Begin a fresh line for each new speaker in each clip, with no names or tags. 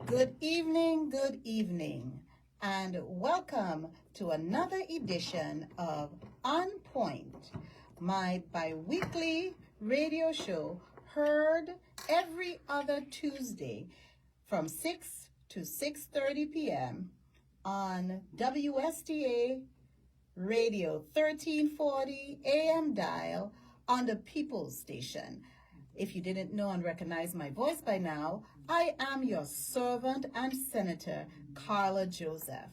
Good evening, and welcome to another edition of On Point, my bi-weekly radio show heard every other Tuesday from 6 to 6:30 p.m. on WSTA Radio 1340 AM dial on the People's Station. If you didn't know and recognize my voice by now, I am your servant and senator, Carla Joseph.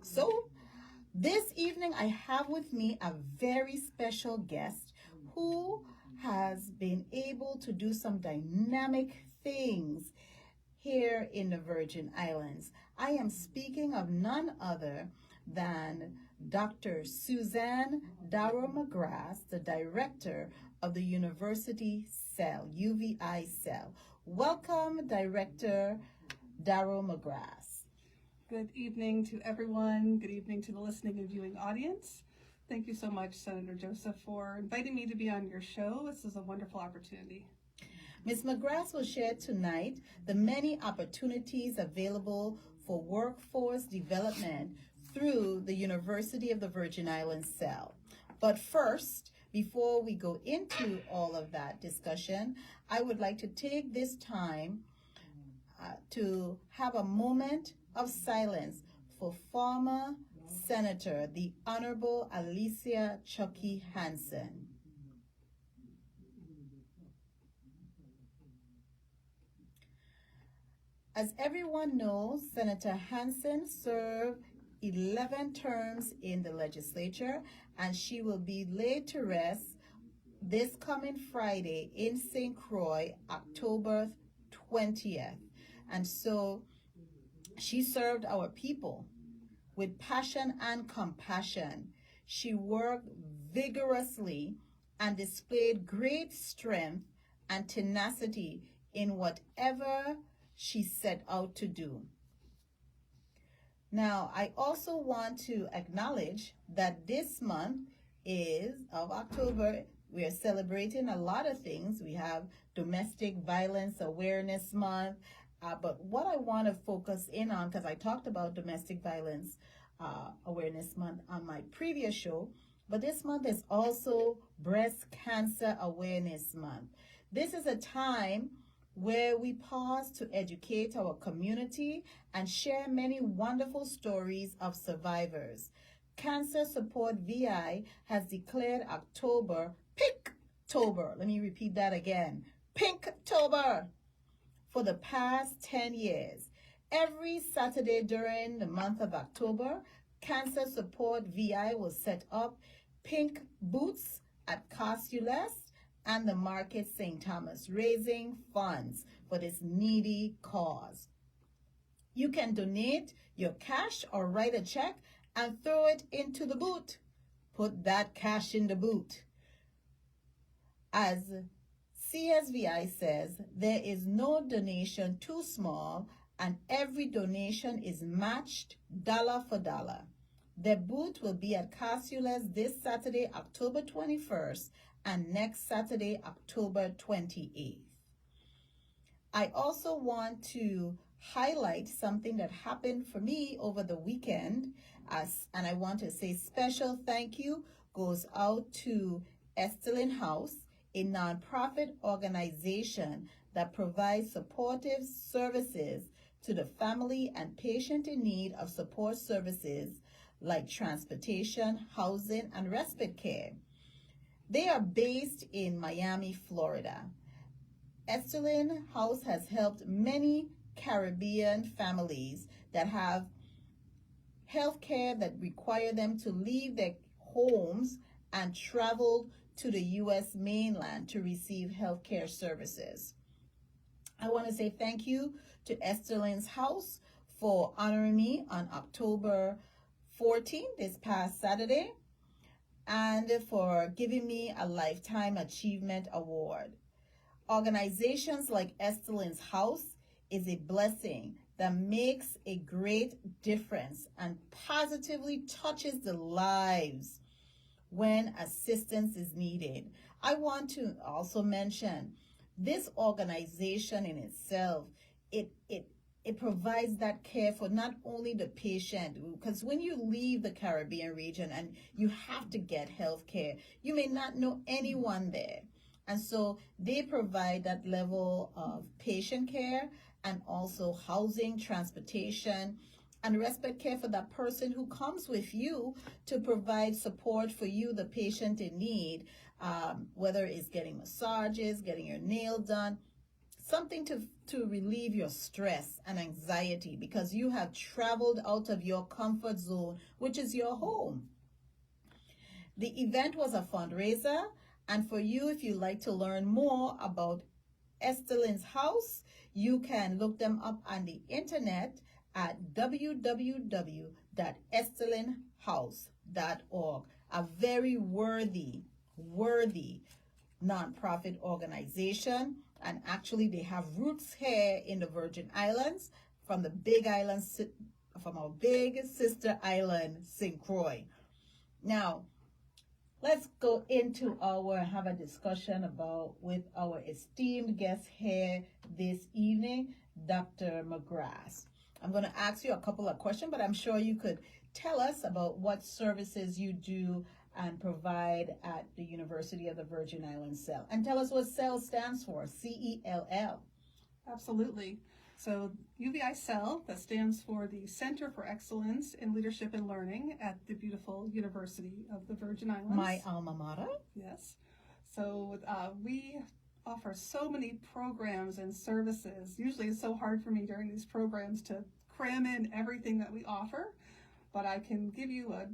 So, this evening I have with me a very special guest who has been able to do some dynamic things here in the Virgin Islands. I am speaking of none other than Dr. Suzanne Magras, the director of the University CELL, UVI CELL. Welcome, Director Magras.
Good evening to everyone. Good evening to the listening and viewing audience. Thank you so much, Senator Joseph, for inviting me to be on your show. This is a wonderful opportunity.
Ms. Magras will share tonight the many opportunities available for workforce development through the University of the Virgin Islands CELL. But first, before we go into all of that discussion, I would like to take this time to have a moment of silence for former Senator, the Honorable Alicia Chucky Hansen. As everyone knows, Senator Hansen served 11 terms in the legislature, and she will be laid to rest this coming Friday in St. Croix, October 20th. And so she served our people with passion and compassion. She worked vigorously and displayed great strength and tenacity in whatever she set out to do. Now, I also want to acknowledge that this month of October. We are celebrating a lot of things. We have Domestic Violence Awareness Month, but what I want to focus in on, because I talked about Domestic Violence Awareness Month on my previous show, but this month is also Breast Cancer Awareness Month. This is a time where we pause to educate our community and share many wonderful stories of survivors. Cancer Support VI has declared October Pinktober. Let me repeat that again. Pinktober for the past 10 years. Every Saturday during the month of October, Cancer Support VI will set up pink booths at Costules and the Market St. Thomas, raising funds for this needy cause. You can donate your cash or write a check and throw it into the boot. Put that cash in the boot. As CSVI says, there is no donation too small, and every donation is matched dollar for dollar. The booth will be at Costules this Saturday, October 21st, and next Saturday, October 28th. I also want to highlight something that happened for me over the weekend, and I want to say special thank you goes out to Estelin House, a nonprofit organization that provides supportive services to the family and patient in need of support services like transportation, housing, and respite care. They are based in Miami, Florida. Estelin House has helped many Caribbean families that have health care that require them to leave their homes and travel to the U.S. mainland to receive health care services. I want to say thank you to Estelin's House for honoring me on October 14th, this past Saturday, and for giving me a Lifetime Achievement Award. Organizations like Estelin's House is a blessing that makes a great difference and positively touches the lives when assistance is needed. I want to also mention this organization in itself, it it provides that care for not only the patient, because when you leave the Caribbean region and you have to get health care, you may not know anyone there. And so they provide that level of patient care and also housing, transportation, and respite care for that person who comes with you to provide support for you, the patient in need, whether it's getting massages, getting your nail done, something to relieve your stress and anxiety because you have traveled out of your comfort zone, which is your home. The event was a fundraiser, and for you, if you'd like to learn more about Estelin's House, you can look them up on the internet at www.estelinhouse.org. A very worthy nonprofit organization, and actually they have roots here in the Virgin Islands from the big islands, from our big sister island, St. Croix. Now, let's go into have a discussion with our esteemed guest here this evening, Dr. Magras. I'm going to ask you a couple of questions, but I'm sure you could tell us about what services you do and provide at the University of the Virgin Islands CELL. And tell us what CELL stands for, C-E-L-L.
Absolutely. So UVI CELL, that stands for the Center for Excellence in Leadership and Learning at the beautiful University of the Virgin Islands.
My alma mater.
Yes. So we offer so many programs and services. Usually it's so hard for me during these programs to cram in everything that we offer, but I can give you a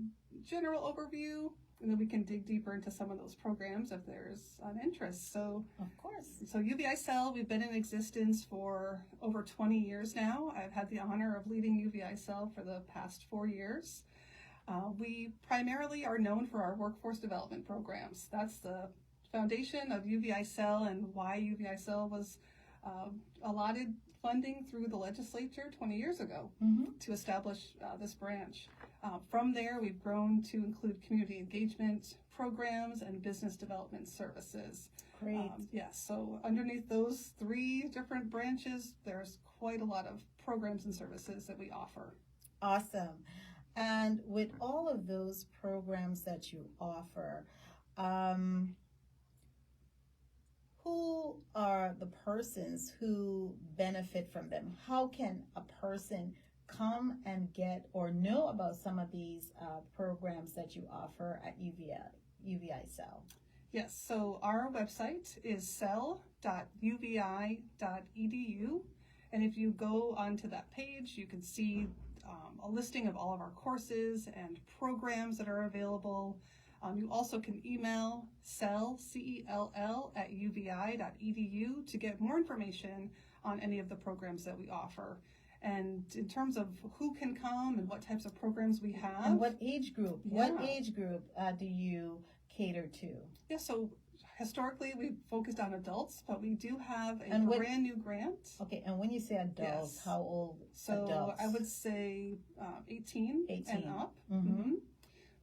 general overview, and then we can dig deeper into some of those programs if there's an interest. So,
of course.
So UVI CELL, we've been in existence for over 20 years now. I've had the honor of leading UVI CELL for the past 4 years. We primarily are known for our workforce development programs. That's the foundation of UVI CELL and why UVI CELL was allotted funding through the legislature 20 years ago to establish this branch. From there, we've grown to include community engagement programs and business development services.
Great.
Yes, so underneath those 3 different branches, there's quite a lot of programs and services that we offer.
Awesome. And with all of those programs that you offer, who are the persons who benefit from them? How can a person come and get or know about some of these programs that you offer at UVI CELL?
Yes, so our website is cell.uvi.edu, and if you go onto that page, you can see a listing of all of our courses and programs that are available. You also can email cell, C-E-L-L, at uvi.edu to get more information on any of the programs that we offer. And in terms of who can come and what types of programs we have.
And what age group? Yeah. What age group do you cater to?
Yeah, so historically we've focused on adults, but we do have a brand new grant.
Okay, and when you say adults, yes. How old adults?
I would say 18 and up.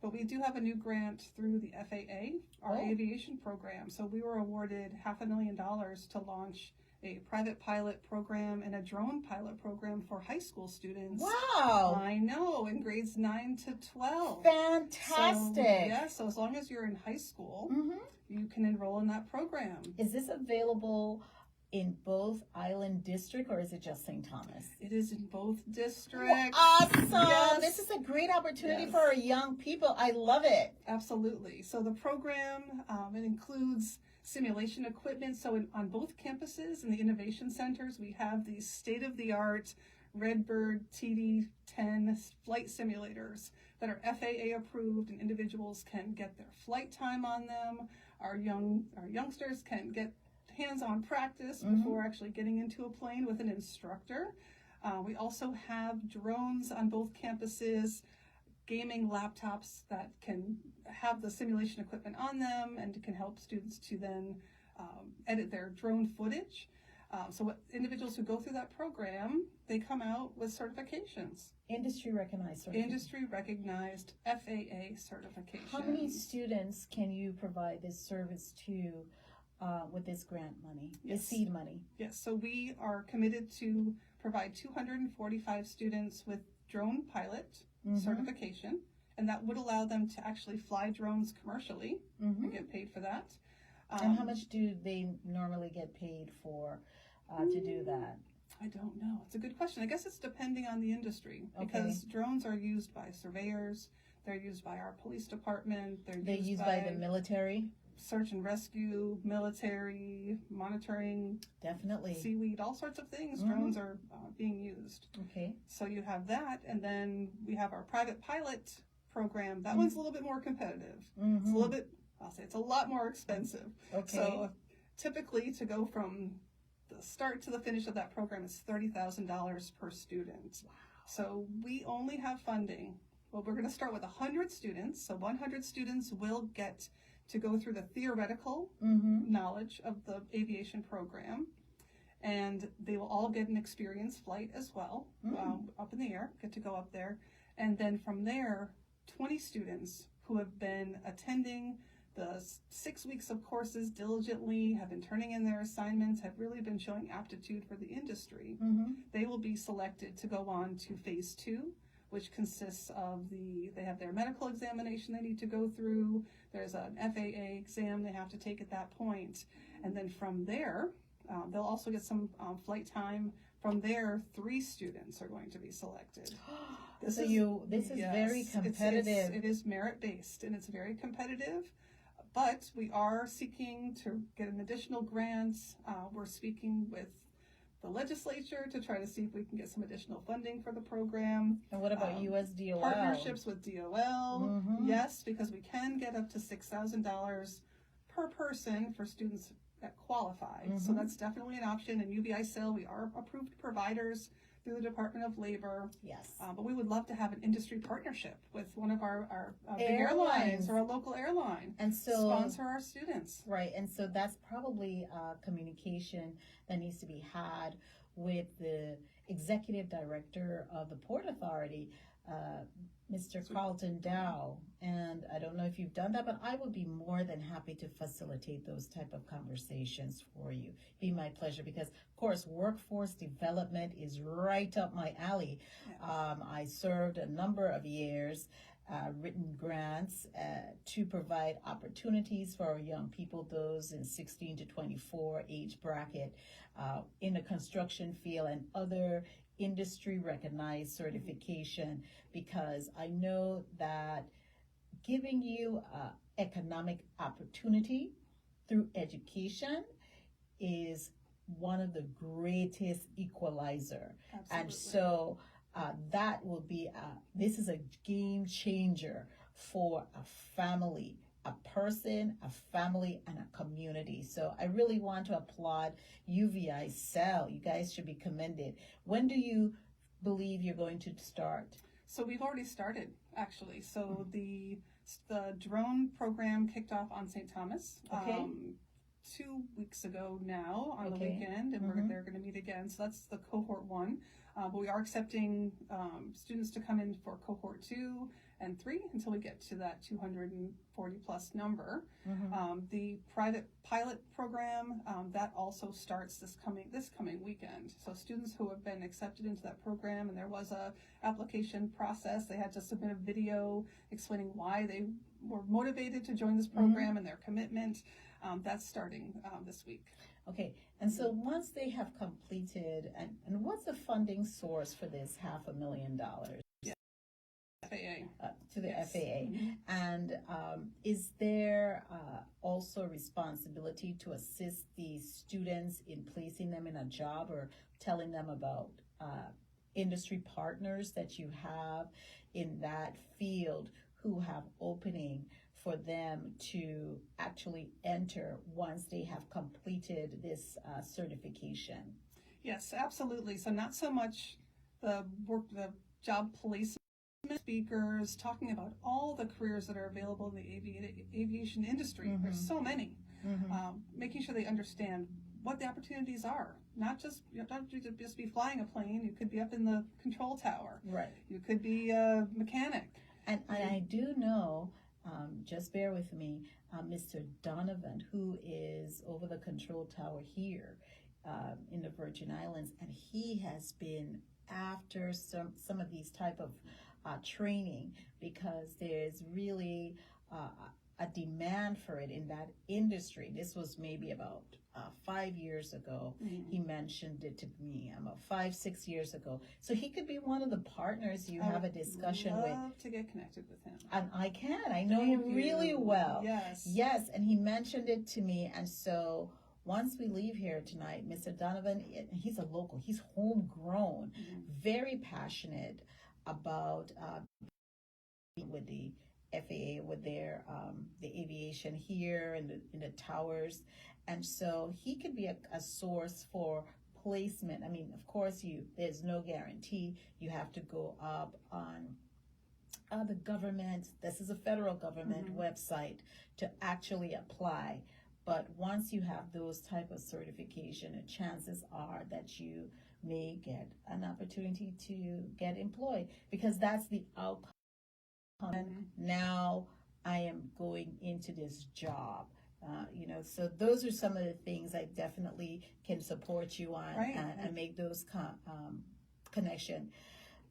But we do have a new grant through the FAA, our aviation program. So we were awarded $500,000 to launch a private pilot program and a drone pilot program for high school students.
Wow!
I know, in grades 9 to 12.
Fantastic!
So as long as you're in high school, you can enroll in that program.
Is this available in both Island District, or is it just St. Thomas?
It is in both districts.
Awesome!
Yes.
This is a great opportunity for our young people. I love it.
Absolutely. So the program, it includes simulation equipment. So on both campuses in the innovation centers, we have these state-of-the-art Redbird TD-10 flight simulators that are FAA approved, and individuals can get their flight time on them. Our youngsters can get hands-on practice before actually getting into a plane with an instructor. We also have drones on both campuses, gaming laptops that can have the simulation equipment on them and can help students to then edit their drone footage. So individuals who go through that program, they come out with certifications.
Industry recognized certifications.
Industry recognized FAA certifications.
How many students can you provide this service to with this grant money,
Yes.
the seed money?
Yes, so we are committed to provide 245 students with drone pilot certification, and that would allow them to actually fly drones commercially and get paid for that.
And how much do they normally get paid for to do that?
I don't know. It's a good question. I guess it's depending on the industry, because drones are used by surveyors, they're used by our police department, they're used by
the military.
Search and rescue, military, monitoring,
Definitely.
seaweed, all sorts of things. Drones are being used.
Okay.
So you have that, and then we have our private pilot program. That one's a little bit more competitive. It's a little bit, I'll say it's a lot more expensive.
Okay.
So typically to go from the start to the finish of that program is $30,000 per student. Wow. So we only have funding. Well, we're going to start with 100 students. So 100 students will get to go through the theoretical knowledge of the aviation program, and they will all get an experience flight as well, up in the air, get to go up there. And then from there, 20 students who have been attending the 6 weeks of courses diligently, have been turning in their assignments, have really been showing aptitude for the industry, they will be selected to go on to phase 2, which consists of they have their medical examination they need to go through. There's an FAA exam they have to take at that point. And then from there, they'll also get some flight time. From there, 3 students are going to be selected. This is
very competitive.
It is merit-based, and it's very competitive. But we are seeking to get an additional grant. We're speaking with the legislature to try to see if we can get some additional funding for the program.
And what about USDOL?
Partnerships with DOL, yes, because we can get up to $6,000 per person for students that qualify. So that's definitely an option. And UVI CELL, we are approved providers through the Department of Labor.
Yes.
But we would love to have an industry partnership with one of our big airlines or a local airline,
and so
sponsor our students.
Right, and so that's probably communication that needs to be had with the executive director of the Port Authority, Mr. Carlton Dow. And I don't know if you've done that, but I would be more than happy to facilitate those type of conversations for you. Be my pleasure, because of course workforce development is right up my alley. I served a number of years, written grants to provide opportunities for our young people, those in 16 to 24 age bracket, in the construction field and other industry recognized certification, because I know that giving you economic opportunity through education is one of the greatest equalizer.
Absolutely.
And so that will be this is a game changer for a family, a person, a family, and a community. So I really want to applaud UVI CELL. You guys should be commended. When do you believe you're going to start?
So we've already started, actually. So the drone program kicked off on St. Thomas 2 weeks ago now on the weekend, and they're going to meet again. So that's the cohort 1. But we are accepting students to come in for cohort 2 and 3 until we get to that 240 plus number. The private pilot program, that also starts this coming weekend. So students who have been accepted into that program, and there was a application process, they had to submit a video explaining why they were motivated to join this program and their commitment. That's starting this week.
Okay, and so once they have completed, and what's the funding source for this $500,000?
FAA.
To the
Yes.
FAA. And is there also responsibility to assist the students in placing them in a job, or telling them about industry partners that you have in that field who have opening for them to actually enter once they have completed this certification?
Yes, absolutely. So not so much the job placement, speakers talking about all the careers that are available in the aviation industry. There's so many. Making sure they understand what the opportunities are. Not just, you don't have to just be flying a plane. You could be up in the control tower.
Right.
You could be a mechanic.
And I do know just bear with me, Mr. Donovan, who is over the control tower here in the Virgin Islands, and he has been after some of these type of training because there's really a demand for it in that industry. This was maybe about 5 years ago. He mentioned it to me about 5-6 years ago. So he could be one of the partners you have a discussion with.
I'd love to get connected with him.
And I know him really well.
Yes,
and he mentioned it to me. And so once we leave here tonight, Mr. Donovan, he's a local, he's homegrown, very passionate about with the FAA, with their the aviation here and in the towers, and so he could be a source for placement. I mean, of course, there's no guarantee. You have to go up on the government. This is a federal government website to actually apply. But once you have those type of certification, the chances are that you may get an opportunity to get employed, because that's the outcome. Now I am going into this job. So those are some of the things I definitely can support you on, and make those connection.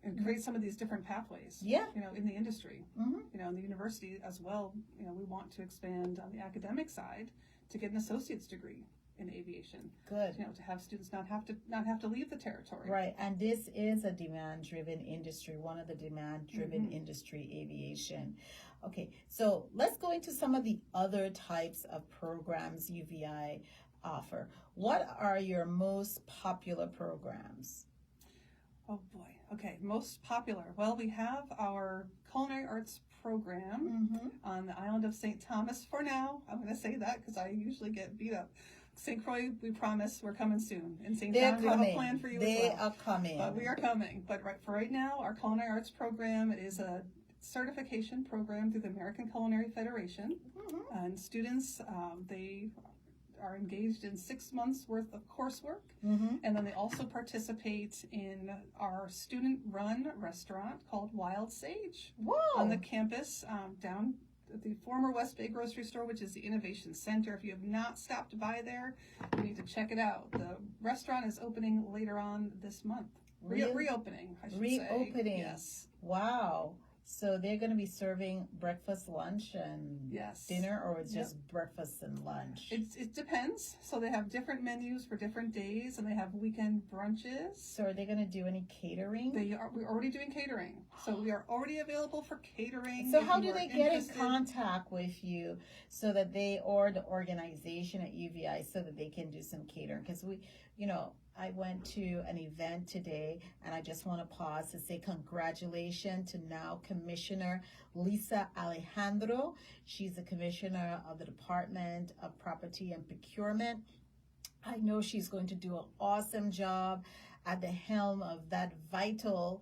And create some of these different pathways.
Yeah.
In the industry. In the university as well. We want to expand on the academic side to get an associate's degree in aviation.
Good.
To have students not have to leave the territory.
Right, and this is a demand-driven industry, one of the demand-driven industry, aviation. Okay, so let's go into some of the other types of programs UVI offer. What are your most popular programs?
Oh boy. Okay, most popular. Well, we have our culinary arts program on the island of St. Thomas for now. I'm going to say that because I usually get beat up. St. Croix, we promise we're coming soon. In St. John, we have a plan for you as well.
They are coming.
But we are coming. But for right now, our culinary arts program is a certification program through the American Culinary Federation. And students, they are engaged in 6 months worth of coursework. And then they also participate in our student-run restaurant called Wild Sage on the campus down at the former West Bay grocery store, which is the Innovation Center. If you have not stopped by there, you need to check it out. The restaurant is opening later on this month. Reopening, I should say.
Reopening.
Yes.
Wow. So they're going to be serving breakfast, lunch, and dinner, or it's just breakfast and lunch?
It depends. So they have different menus for different days, and they have weekend brunches.
So are they going to do any catering?
We're already doing catering. So we are already available for catering.
So how do they get in contact with you so that or the organization at UVI so that they can do some catering? Because I went to an event today, and I just want to pause to say congratulations to now Commissioner Lisa Alejandro. She's the Commissioner of the Department of Property and Procurement. I know she's going to do an awesome job at the helm of that vital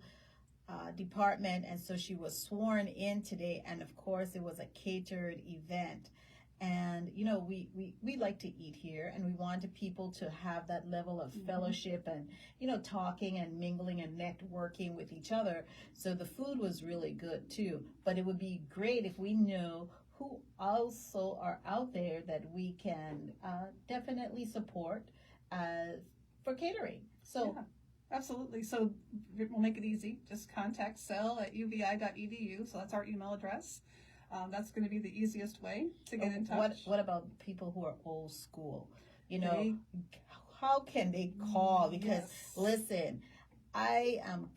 department, and so she was sworn in today, and of course it was a catered event. And we like to eat here, and we wanted people to have that level of fellowship and talking and mingling and networking with each other. So the food was really good too, but it would be great if we know who also are out there that we can definitely support for catering. So
absolutely. So we'll make it easy. Just contact cell@uvi.edu. So that's our email address. That's going to be the easiest way to get in touch.
What about people who are old school? How can they call? Because listen, I am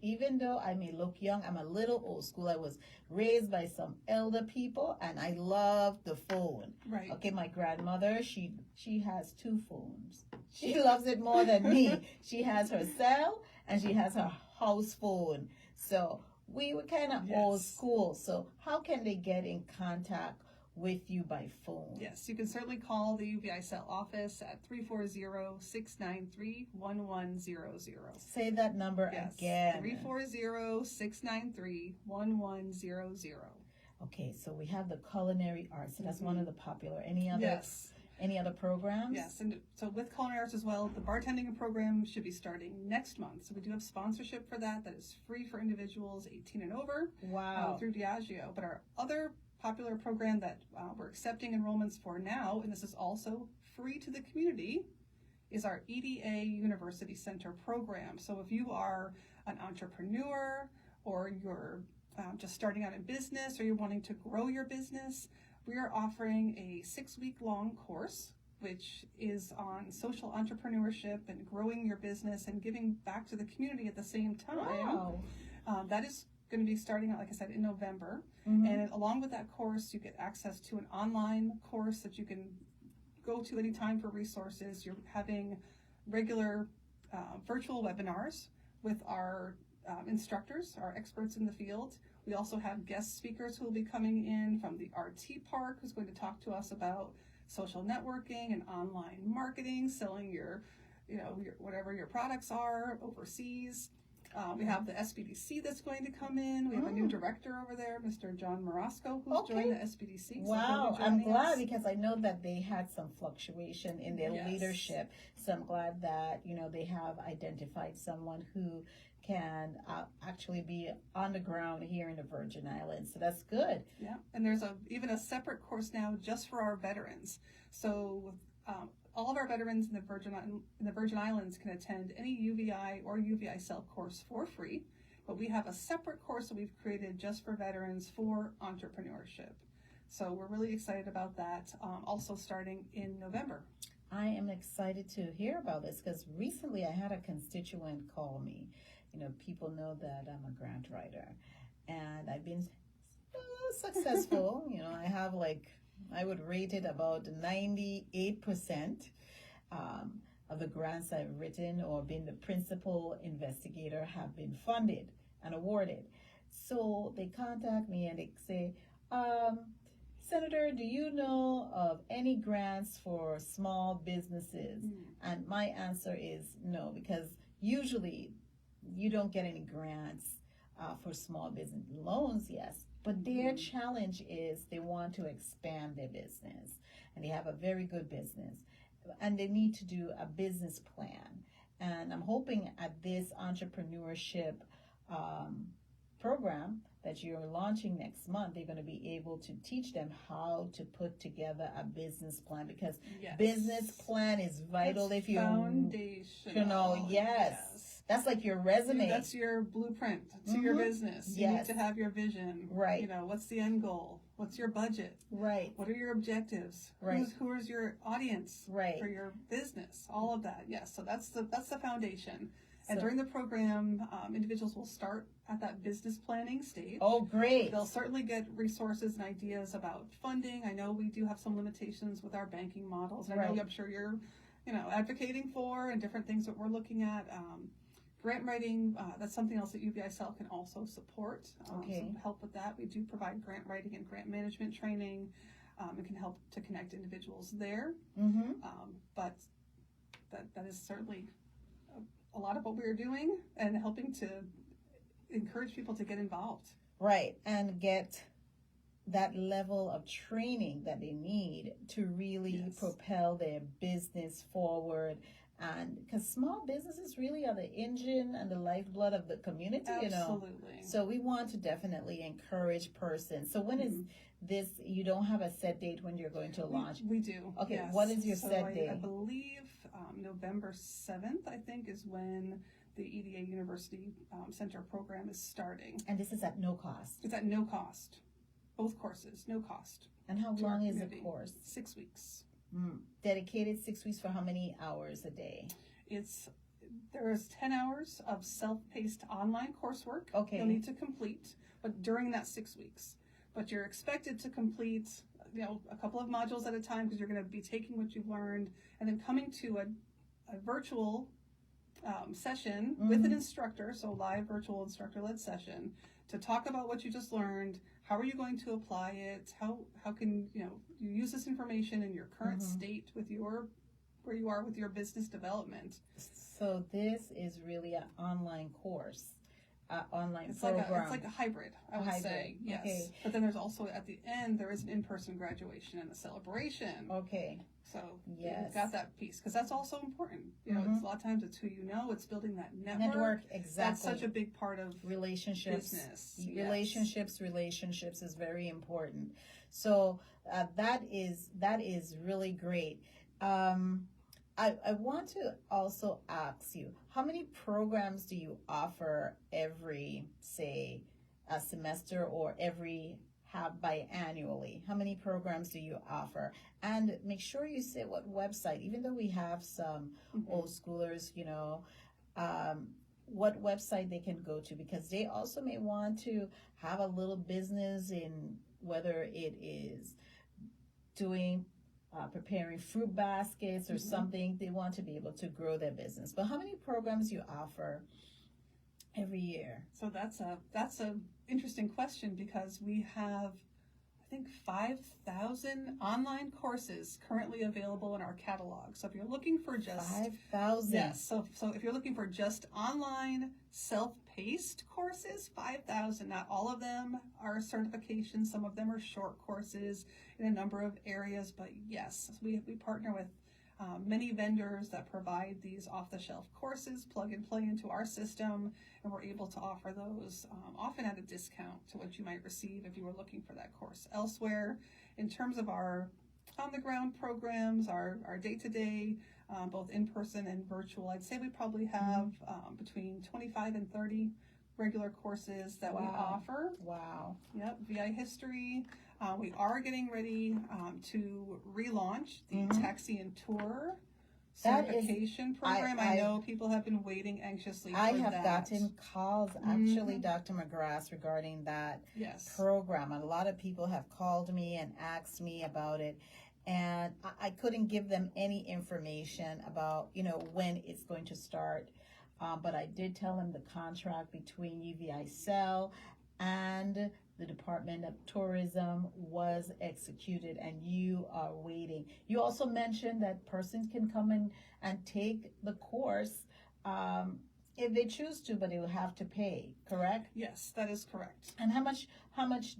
even though I may look young, I'm a little old school. I was raised by some elder people, and I love the phone.
Right.
Okay, my grandmother, she has 2 phones. She loves it more than me. She has her cell, and she has her house phone. So we were kind of old school. So how can they get in contact with you by phone?
Yes, you can certainly call the UVI CELL office at 340-693-1100.
Say that number again.
340-693-1100.
Okay, so we have the culinary arts. So that's one of the popular. Any other programs?
Yes, and so with culinary arts as well, the bartending program should be starting next month. So we do have sponsorship for that. That is free for individuals 18 and over.
Wow.
Through Diageo. But our other popular program that we're accepting enrollments for now, and this is also free to the community, is our EDA University Center program. So if you are an entrepreneur, or you're just starting out in business, or you're wanting to grow your business, we are offering a 6-week-long course, which is on social entrepreneurship and growing your business and giving back to the community at the same time.
Wow.
That is going to be starting out, like I said, in November.
Mhm.
And along with that course, you get access to an online course that you can go to anytime for resources. You're having regular virtual webinars with our instructors, our experts in the field. We also have guest speakers who will be coming in from the RT Park, who's going to talk to us about social networking and online marketing, selling your whatever your products are overseas. We have the SBDC that's going to come in. We have a new director over there, Mr. John Morosco, who's joined the SBDC.
Wow, I'm glad because I know that they had some fluctuation in their leadership. So I'm glad that, they have identified someone who can actually be on the ground here in the Virgin Islands. So that's good.
Yeah, and there's even a separate course now just for our veterans. So all of our veterans in the Virgin Islands can attend any UVI or UVI CELL course for free, but we have a separate course that we've created just for veterans for entrepreneurship. So we're really excited about that, also starting in November.
I am excited to hear about this because recently I had a constituent call me. People know that I'm a grant writer, and I've been successful. I have I would rate it about 98% of the grants I've written or been the principal investigator have been funded and awarded. So they contact me and they say, Senator, do you know of any grants for small businesses? And my answer is no, because usually you don't get any grants for small business loans, yes. But their challenge is they want to expand their business, and they have a very good business, and they need to do a business plan. And I'm hoping at this entrepreneurship program that you're launching next month, they're going to be able to teach them how to put together a business plan, because business plan is vital.
It's
if you
foundational.
That's like your resume.
That's your blueprint to your business. You need to have your vision.
Right.
What's the end goal? What's your budget?
Right.
What are your objectives?
Right.
Who is your audience?
Right.
For your business? All of that. Yes. So that's the foundation. And during the program, individuals will start at that business planning stage.
Oh, great.
They'll certainly get resources and ideas about funding. I know we do have some limitations with our banking models. And I know I'm sure you're, advocating for, and different things that we're looking at. Grant writing, that's something else that UVI CELL can also support. So help with that. We do provide grant writing and grant management training. It can help to connect individuals there. But that is certainly a lot of what we're doing, and helping to encourage people to get involved. Right,
and get that level of training that they need to really propel their business forward. And because small businesses really are the engine and the lifeblood of the community,
Absolutely.
So we want to definitely encourage persons. So when is this? You don't have a set date when you're going to launch?
We do.
Okay, what is your set date?
I believe November 7th, I think, is when the EDA University Center program is starting.
And this is at no cost?
It's at no cost. Both courses, no cost.
And how long is the course?
6 weeks.
Dedicated 6 weeks for how many hours a day?
There is 10 hours of self-paced online coursework you'll need to complete, but during that 6 weeks. But you're expected to complete, a couple of modules at a time, because you're going to be taking what you've learned and then coming to a virtual session with an instructor, so live virtual instructor-led session, to talk about what you just learned. How are you going to apply it? How can you use this information in your current state with where you are with your business development?
So this is really an online course. online
It's
program.
like a hybrid, I would say. Yes.
Okay.
But then there's also at the end there is an in-person graduation and a celebration.
Okay.
So
Yes.
you've got that piece because that's also important. You know, it's a lot of times it's who you know. It's building that network.
Exactly.
That's such a big part of
relationships.
Business.
Relationships is very important. So that is really great. I want to also ask you, how many programs do you offer every, say, a semester or every biannually? How many programs do you offer? And make sure you say what website, even though we have some old schoolers, you know, what website they can go to, because they also may want to have a little business in whether it is doing preparing fruit baskets or something. They want to be able to grow their business. But how many programs you offer every year?
So that's a interesting question because we have, I think, 5,000 online courses currently available in our catalog. So if you're looking for just
5,000,
yes, so if you're looking for just online self-paced courses, 5,000. Not all of them are certifications. Some of them are short courses in a number of areas. But yes, we partner with many vendors that provide these off-the-shelf courses, plug and play into our system, and we're able to offer those often at a discount to what you might receive if you were looking for that course elsewhere. In terms of our on-the-ground programs, our day-to-day, both in-person and virtual, I'd say we probably have between 25 and 30 regular courses that we offer.
Wow.
Yep, VI history. We are getting ready to relaunch the Taxi and Tour certification program. I know people have been waiting anxiously for that.
I have gotten calls, actually, Dr. Magras, regarding that program. A lot of people have called me and asked me about it. And I couldn't give them any information about, you know, when it's going to start. But I did tell them the contract between UVI CELL and the Department of Tourism was executed, and you are waiting. You also mentioned that persons can come in and take the course if they choose to, but they will have to pay, correct?
Yes, that is correct.
And how much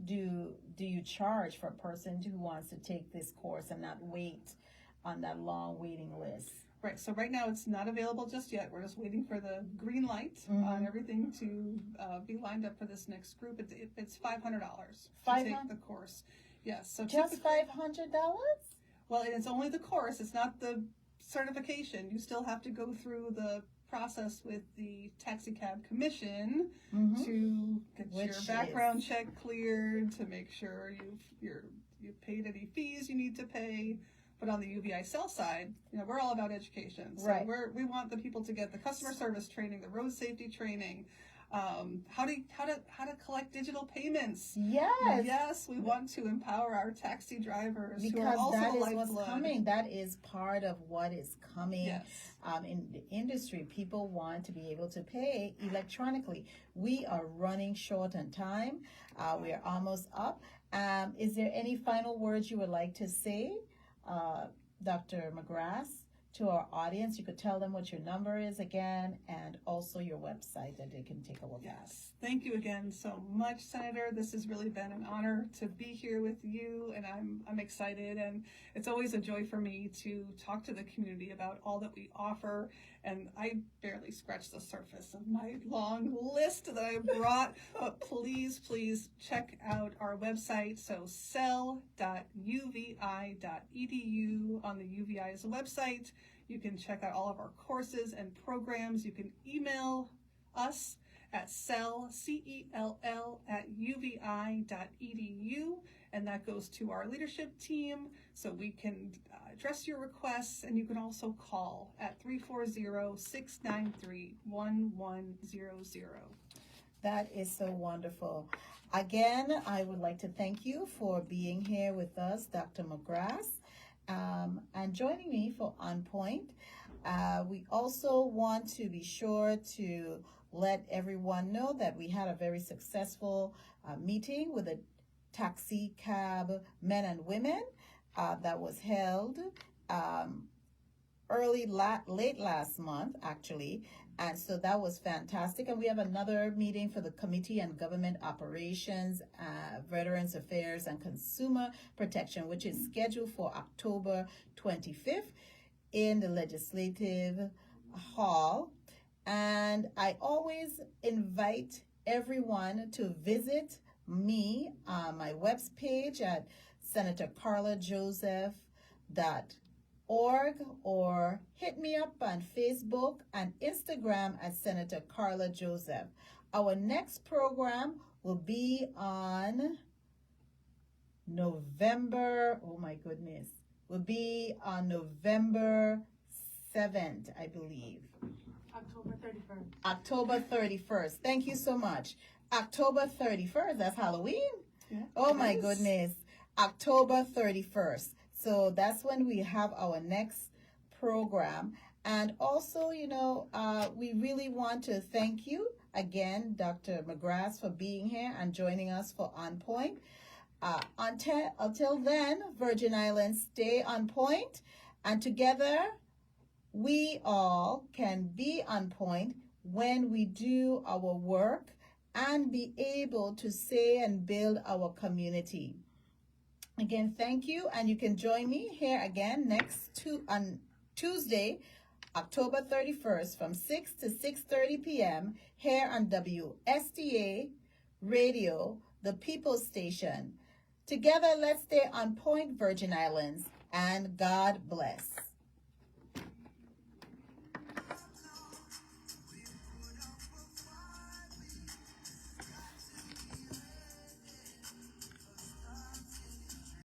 do you charge for a person who wants to take this course and not wait on that long waiting list?
Right, so right now it's not available just yet. We're just waiting for the green light on everything to be lined up for this next group. It's $500 to take the course. Yes, so
just $500?
Well, it's only the course. It's not the certification. You still have to go through the process with the Taxi Cab Commission to get your background check cleared, to make sure you've paid any fees you need to pay. But on the UVI CELL side, you know, we're all about education. So we want the people to get the customer service training, the road safety training, how to collect digital payments. Yes, we want to empower our taxi drivers
because
who are also
that is
lifeblood.
what's coming. That is part of what is coming in the industry. People want to be able to pay electronically. We are running short on time. We are almost up. Is there any final words you would like to say, Dr. Magras, to our audience? You could tell them what your number is again, and also your website that they can take a look at.
Thank you again so much, Senator. This has really been an honor to be here with you, and I'm excited, and it's always a joy for me to talk to the community about all that we offer. And I barely scratched the surface of my long list that I brought, but please check out our website. So cell.uvi.edu on the UVI's website. You can check out all of our courses and programs. You can email us at cell, CELL, at uvi.edu, and that goes to our leadership team so we can address your requests, and you can also call at 340-693-1100.
That is so wonderful. Again, I would like to thank you for being here with us, Dr. Magras, and joining me for On Point. We also want to be sure to let everyone know that we had a very successful meeting with the taxi cab men and women that was held late last month, actually, And so that was fantastic. And we have another meeting for the Committee on Government Operations, Veterans Affairs, and Consumer Protection, which is scheduled for October 25th in the Legislative Hall. And I always invite everyone to visit me on my web page at senatorcarlajoseph.org or hit me up on Facebook and Instagram at Senator Carla Joseph. Our next program will be on November 7th, I believe.
October 31st.
October 31st. Thank you so much. October 31st, that's Halloween?
Yeah,
Oh my
it is.
goodness. October 31st. So that's when we have our next program. And also, we really want to thank you again, Dr. Magras, for being here and joining us for On Point. Until then, Virgin Islands, stay on point. And together, we all can be on point when we do our work and be able to say and build our community. Again, thank you, and you can join me here again on Tuesday, October 31st from 6 to 6:30 p.m. here on WSTA Radio, the People's Station. Together, let's stay on point, Virgin Islands, and God bless.